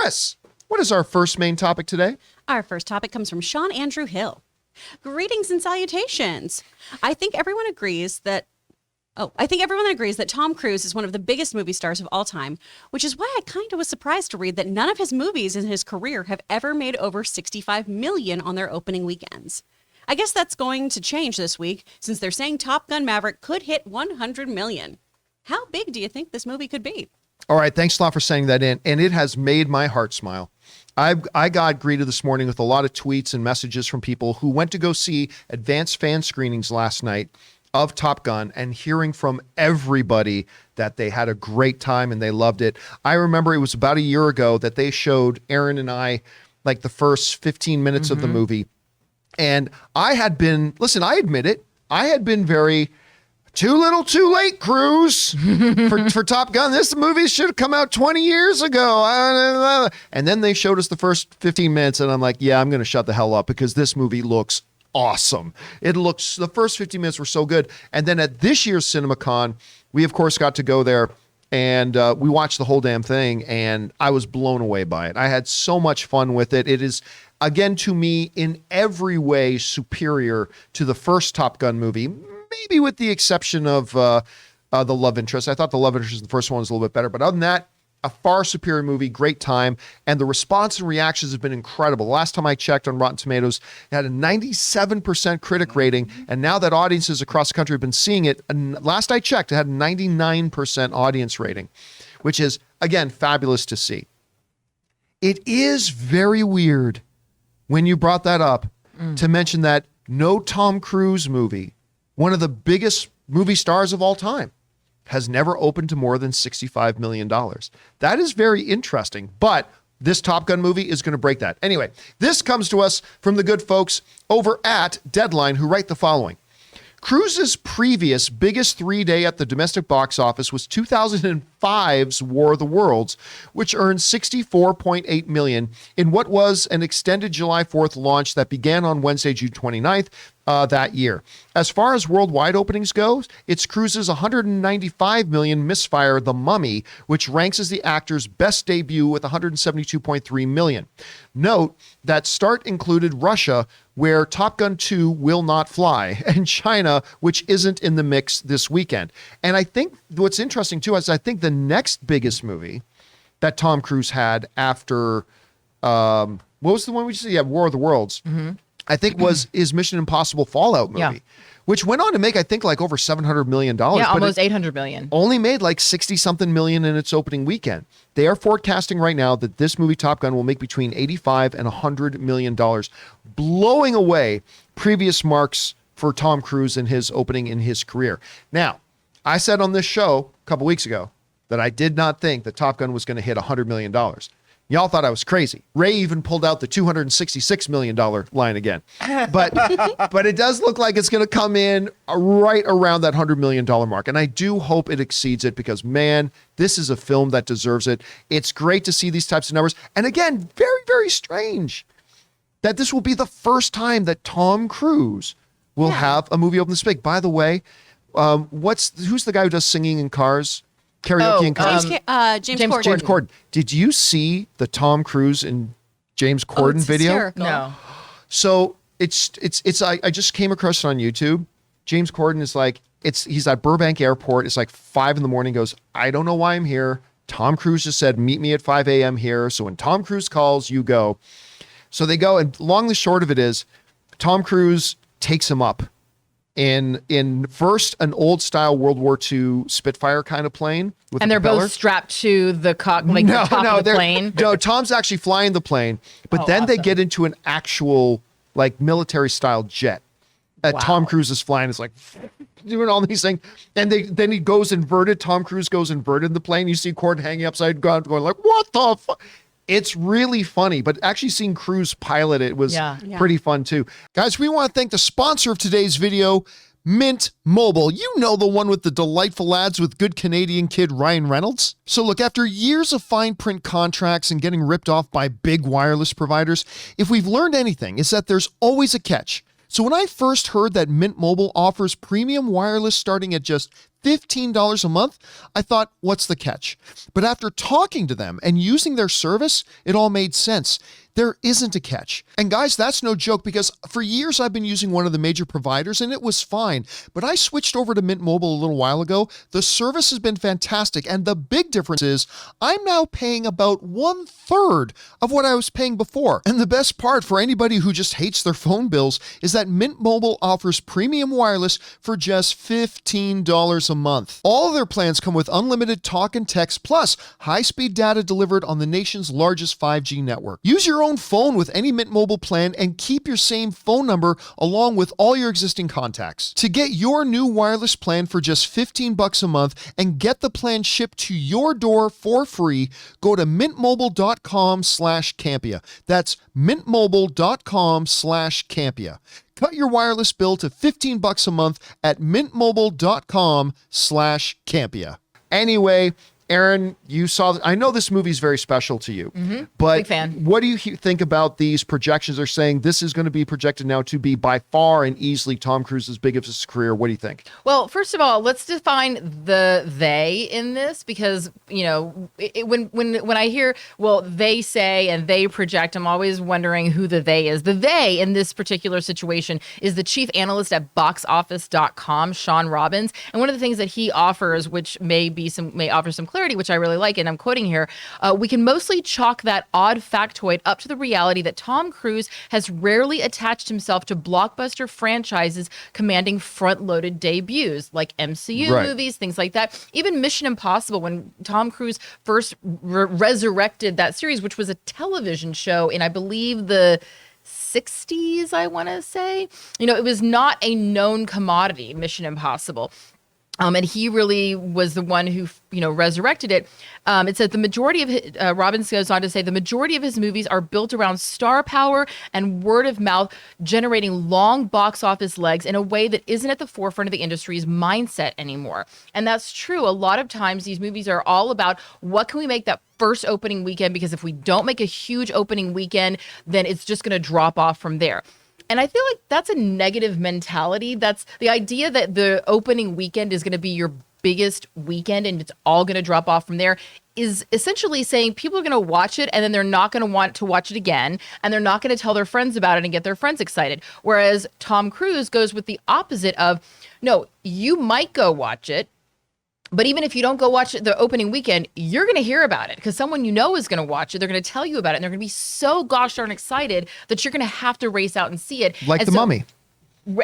Jess, what is our first main topic today? Our first topic comes from Sean Andrew Hill. Greetings and salutations. I think everyone agrees that Tom Cruise is one of the biggest movie stars of all time, which is why I kind of was surprised to read that none of his movies in his career have ever made over $65 million on their opening weekends. I guess that's going to change this week since they're saying Top Gun Maverick could hit $100 million. How big do you think this movie could be? All right, thanks a lot for saying that in, and it has made my heart smile. I got greeted this morning with a lot of tweets and messages from people who went to go see advanced fan screenings last night of Top Gun and hearing from everybody that they had a great time and they loved it. I remember it was about a year ago that they showed Aaron and I like the first 15 minutes of the movie. And I admit it, I had been very too little, too late, Cruise, for Top Gun. This movie should have come out 20 years ago. And then they showed us the first 15 minutes, and I'm like, yeah, I'm going to shut the hell up because this movie looks awesome. The first 15 minutes were so good. And then at this year's CinemaCon, we, of course, got to go there, and we watched the whole damn thing, and I was blown away by it. I had so much fun with it. It is, again, to me, in every way superior to the first Top Gun movie, maybe with the exception of the love interest. I thought the love interest in the first one was a little bit better, but other than that, a far superior movie, great time, and the response and reactions have been incredible. Last time I checked on Rotten Tomatoes, it had a 97% critic rating, and now that audiences across the country have been seeing it, and last I checked, it had a 99% audience rating, which is, again, fabulous to see. It is very weird when you brought that up to mention that no Tom Cruise movie, one of the biggest movie stars of all time, has never opened to more than $65 million. That is very interesting, but this Top Gun movie is going to break that. Anyway, this comes to us from the good folks over at Deadline, who write the following. Cruise's previous biggest 3-day at the domestic box office was 2005's War of the Worlds, which earned $64.8 million in what was an extended July 4th launch that began on Wednesday, June 29th that year. As far as worldwide openings goes, it's Cruise's $195 million misfire, The Mummy, which ranks as the actor's best debut with $172.3 million. Note that start included Russia, where Top Gun 2 will not fly, and China, which isn't in the mix this weekend. And I think what's interesting too is I think the next biggest movie that Tom Cruise had after, what was the one we just said? Yeah, War of the Worlds. I think was his Mission Impossible Fallout movie, which went on to make, I think, like over $700 million. Yeah, almost $800 million. Only made like 60-something million in its opening weekend. They are forecasting right now that this movie, Top Gun, will make between $85 and $100 million, blowing away previous marks for Tom Cruise in his opening in his career. Now, I said on this show a couple weeks ago that I did not think that Top Gun was going to hit $100 million. Y'all thought I was crazy. Ray even pulled out the $266 million line again. But it does look like it's going to come in right around that $100 million mark. And I do hope it exceeds it because, man, this is a film that deserves it. It's great to see these types of numbers. And again, very, very strange that this will be the first time that Tom Cruise will have a movie open this big. By the way, who's the guy who does singing in cars? Karaoke in cars? James Corden. James Corden. Did you see the Tom Cruise and James Corden video? Hysterical. No. So it's I just came across it on YouTube. James Corden is like, he's at Burbank Airport. It's like 5 a.m. Goes, I don't know why I'm here. Tom Cruise just said, meet me at 5 a.m. here. So when Tom Cruise calls, you go. So they go, and long and short of it is, Tom Cruise takes him up in first an old style World War II Spitfire kind of plane. And they're both strapped to the the top of the plane. No, Tom's actually flying the plane, but then they get into an actual like military style jet. Tom Cruise is flying. It's like doing all these things. And then he goes inverted. Tom Cruise goes inverted in the plane. You see Corden hanging upside down going like, what the fuck? It's really funny, but actually seeing Cruise pilot it was pretty fun too. Guys, we want to thank the sponsor of today's video, Mint Mobile. You know, the one with the delightful ads with good Canadian kid Ryan Reynolds. So look, after years of fine print contracts and getting ripped off by big wireless providers, if we've learned anything, it's that there's always a catch. So when I first heard that Mint Mobile offers premium wireless starting at just $15 a month, I thought, what's the catch? But after talking to them and using their service, it all made sense. There isn't a catch. And guys, that's no joke, because for years I've been using one of the major providers and it was fine. But I switched over to Mint Mobile a little while ago. The service has been fantastic. And the big difference is I'm now paying about 1/3 of what I was paying before. And the best part for anybody who just hates their phone bills is that Mint Mobile offers premium wireless for just $15 a month. All of their plans come with unlimited talk and text plus high-speed data delivered on the nation's largest 5G network. Use your own phone with any Mint Mobile plan and keep your same phone number along with all your existing contacts. To get your new wireless plan for just $15 a month and get the plan shipped to your door for free, go to mintmobile.com/Campea. That's mintmobile.com/Campea. Cut your wireless bill to $15 a month at mintmobile.com/Campea. Anyway, Aaron, you saw, I know this movie is very special to you, but Big fan. what do you think about these projections? They're saying this is going to be projected now to be by far and easily Tom Cruise's biggest career. What do you think? Well, first of all, let's define the they in this, because, you know, when I hear, well, they say and they project, I'm always wondering who the they is. The they in this particular situation is the chief analyst at boxoffice.com, Sean Robbins. And one of the things that he offers, which may offer some clarity, which I really like, and I'm quoting here, we can mostly chalk that odd factoid up to the reality that Tom Cruise has rarely attached himself to blockbuster franchises commanding front-loaded debuts, like MCU movies, things like that. Even Mission Impossible, when Tom Cruise first resurrected that series, which was a television show in, I believe, the 60s, I want to say. You know, it was not a known commodity, Mission Impossible. And he really was the one who, you know, resurrected it. It said the majority of Robbins goes on to say the majority of his movies are built around star power and word of mouth, generating long box office legs in a way that isn't at the forefront of the industry's mindset anymore. And that's true. A lot of times these movies are all about what can we make that first opening weekend, because if we don't make a huge opening weekend, then it's just going to drop off from there. And I feel like that's a negative mentality. That's the idea that the opening weekend is going to be your biggest weekend and it's all going to drop off from there, is essentially saying people are going to watch it and then they're not going to want to watch it again, and they're not going to tell their friends about it and get their friends excited. Whereas Tom Cruise goes with the opposite of, no, you might go watch it, but even if you don't go watch it the opening weekend, you're going to hear about it because someone you know is going to watch it. They're going to tell you about it, and they're going to be so gosh darn excited that you're going to have to race out and see it. Like The Mummy.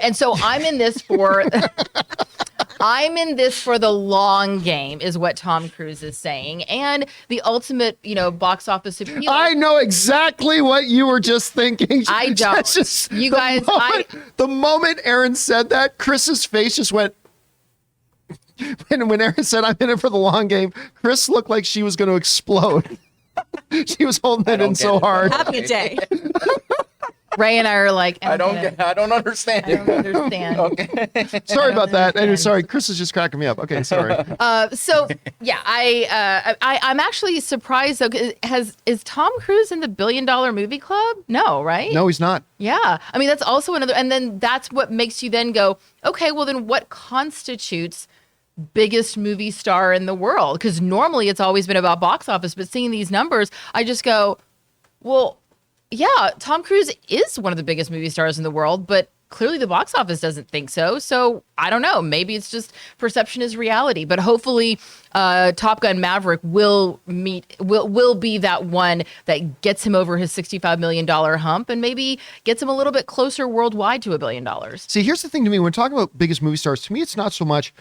And so I'm in this for the long game, is what Tom Cruise is saying, and the ultimate, you know, box office appeal. I know exactly what you were just thinking. I don't. You guys, the moment Aaron said that, Chris's face just went. And when Aaron said, I'm in it for the long game, Chris looked like she was going to explode. She was holding that in so hard. Happy day. Ray and I are like, I don't understand. I don't understand. Okay. Sorry about that. Anyway, sorry, Chris is just cracking me up. Okay, sorry. So yeah, I'm actually surprised though. Is Tom Cruise in the $1 billion movie club? No, right? No, he's not. Yeah, I mean that's also another, and then that's what makes you then go, okay, well then what constitutes biggest movie star in the world? Because normally it's always been about box office, but seeing these numbers, I just go, well, yeah, Tom Cruise is one of the biggest movie stars in the world, but clearly the box office doesn't think so. So I don't know. Maybe it's just perception is reality. But hopefully, Top Gun Maverick will be that one that gets him over his $65 million hump and maybe gets him a little bit closer worldwide to $1 billion. See, here's the thing to me. When talking about biggest movie stars, to me, it's not so much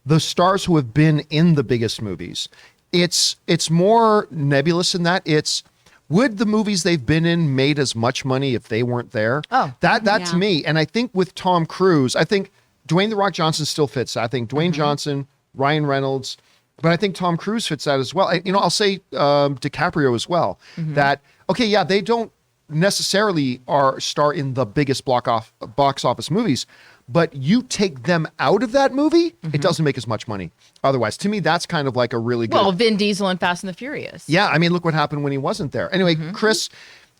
the stars who have been in the biggest movies. It's more nebulous in that. It's, would the movies they've been in made as much money if they weren't there? Oh, that to me. And I think with Tom Cruise, I think Dwayne The Rock Johnson still fits. I think Dwayne Johnson, Ryan Reynolds, but I think Tom Cruise fits that as well. I'll say DiCaprio as well. That, okay, yeah, they don't necessarily star in the biggest box office movies, but you take them out of that movie, it doesn't make as much money. Otherwise, to me, that's kind of like a really good. Well, Vin Diesel and Fast and the Furious. Yeah, I mean, look what happened when he wasn't there. Anyway, Chris,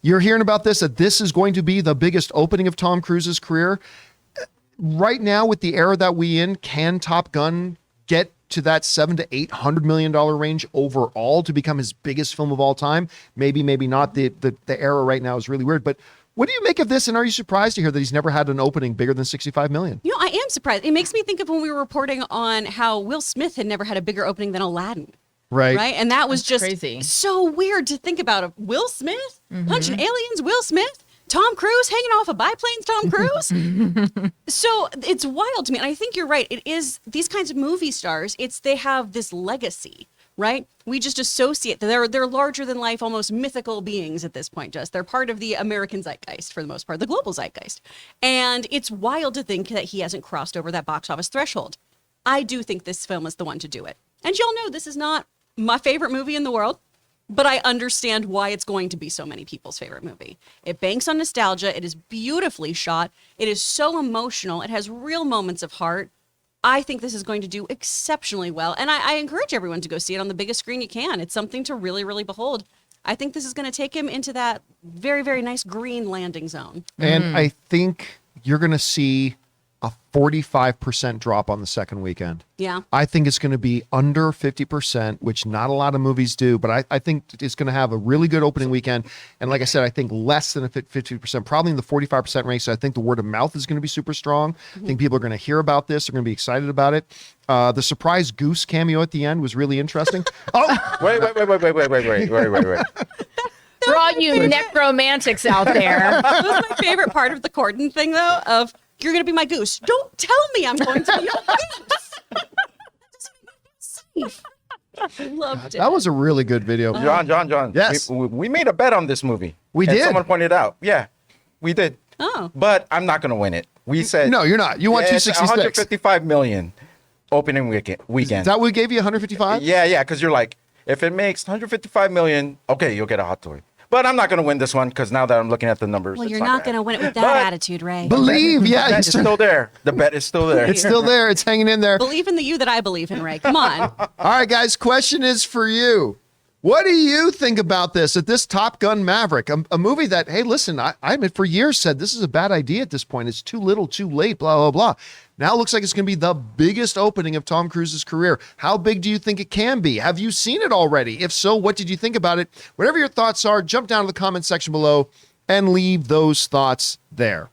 you're hearing about this, that this is going to be the biggest opening of Tom Cruise's career. Right now, with the era that we in, can Top Gun get to that $700 to $800 million range overall to become his biggest film of all time. Maybe not. The era right now is really weird. But what do you make of this? And are you surprised to hear that he's never had an opening bigger than 65 million? You know, I am surprised. It makes me think of when we were reporting on how Will Smith had never had a bigger opening than Aladdin. Right. And that was just crazy. so weird to think about. Will Smith punching aliens, Will Smith, Tom Cruise hanging off of biplanes, Tom Cruise. So it's wild to me. And I think you're right. It is these kinds of movie stars. They have this legacy, right? We just associate that they're larger than life, almost mythical beings at this point. They're part of the American zeitgeist for the most part, the global zeitgeist. And it's wild to think that he hasn't crossed over that box office threshold. I do think this film is the one to do it. And y'all know this is not my favorite movie in the world, but I understand why it's going to be so many people's favorite movie. It banks on nostalgia. It is beautifully shot. It is so emotional. It has real moments of heart. I think this is going to do exceptionally well. And I encourage everyone to go see it on the biggest screen you can. It's something to really, really behold. I think this is going to take him into that very, very nice green landing zone. And I think you're going to see a 45% drop on the second weekend. Yeah. I think it's going to be under 50%, which not a lot of movies do, but I think it's going to have a really good opening weekend. And like I said, I think less than a 50%, probably in the 45% range. So I think the word of mouth is going to be super strong. I think people are going to hear about this. They're going to be excited about it. The surprise Goose cameo at the end was really interesting. Oh, Wait. For all you necromantics out there. That was my favorite part of the Corden thing, though, of you're going to be my goose. Don't tell me I'm going to be your goose. That doesn't make me safe. I loved it. that was a really good video. John. Yes. We made a bet on this movie. We And did? Someone pointed out. Yeah, we did. Oh. But I'm not going to win it. We said No, you're not. You want it's 266. 155 million opening weekend. Is that what we gave you, 155? Yeah, because you're like, if it makes 155 million, okay, you'll get a hot toy. But I'm not going to win this one because now that I'm looking at the numbers, Well, it's you're not going to win it with that But- attitude, Ray. Believe, yeah. The bet is still there. The bet is still there. It's still there. It's hanging in there. Believe in the you that I believe in, Ray. Come on. All right, guys, question is for you. What do you think about this at this Top Gun Maverick? A movie that, hey, listen, I admit for years said this is a bad idea at this point. It's too little, too late, blah, blah, blah. Now it looks like it's going to be the biggest opening of Tom Cruise's career. How big do you think it can be? Have you seen it already? If so, what did you think about it? Whatever your thoughts are, jump down to the comment section below and leave those thoughts there.